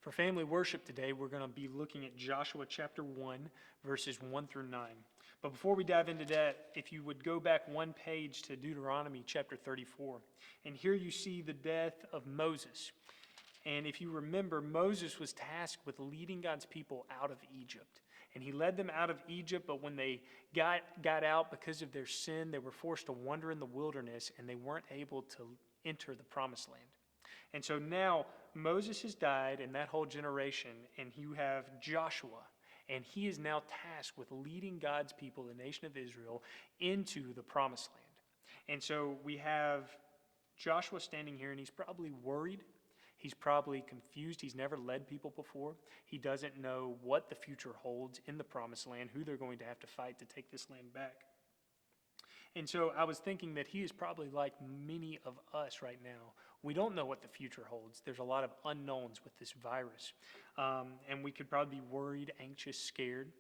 For family worship today, we're going to be looking at Joshua chapter 1, verses 1 through 9. But before we dive into that, if you would go back one page to Deuteronomy chapter 34, and here you see the death of Moses. And if you remember, Moses was tasked with leading God's people out of Egypt. And he led them out of Egypt, but when they got out because of their sin, they were forced to wander in the wilderness, and they weren't able to enter the promised land. And so now Moses has died and that whole generation, and you have Joshua, and he is now tasked with leading God's people, the nation of Israel, into the promised land. And so we have Joshua standing here, and he's probably worried. He's probably confused. He's never led people before. He doesn't know what the future holds in the promised land, who they're going to have to fight to take this land back. And so I was thinking that he is probably like many of us right now. We don't know what the future holds. There's a lot of unknowns with this virus. And we could probably be worried, anxious, scared.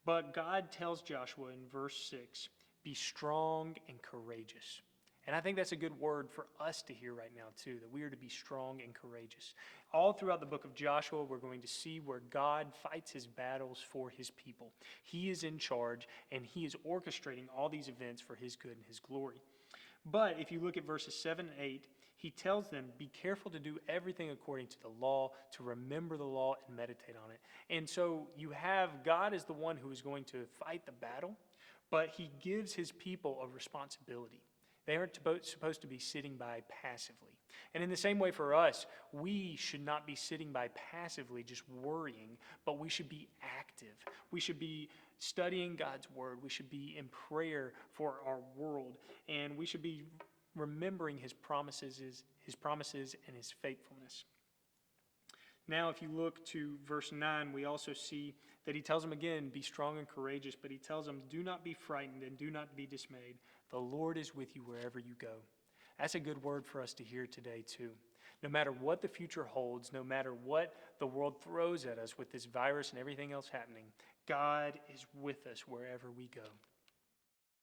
But God tells Joshua in verse 6, be strong and courageous. And I think that's a good word for us to hear right now too, that we are to be strong and courageous. All throughout the book of Joshua, we're going to see where God fights his battles for his people. He is in charge, and he is orchestrating all these events for his good and his glory. But if you look at verses 7 and 8, he tells them, be careful to do everything according to the law, to remember the law and meditate on it. And so you have God as the one who is going to fight the battle, but he gives his people a responsibility. They aren't supposed to be sitting by passively. And in the same way for us, we should not be sitting by passively just worrying, but we should be active. We should be studying God's word. We should be in prayer for our world. And we should be remembering his promises and his faithfulness. Now, if you look to verse 9, we also see that he tells them again, be strong and courageous, but he tells them, do not be frightened and do not be dismayed. The Lord is with you wherever you go. That's a good word for us to hear today, too. No matter what the future holds, no matter what the world throws at us with this virus and everything else happening, God is with us wherever we go.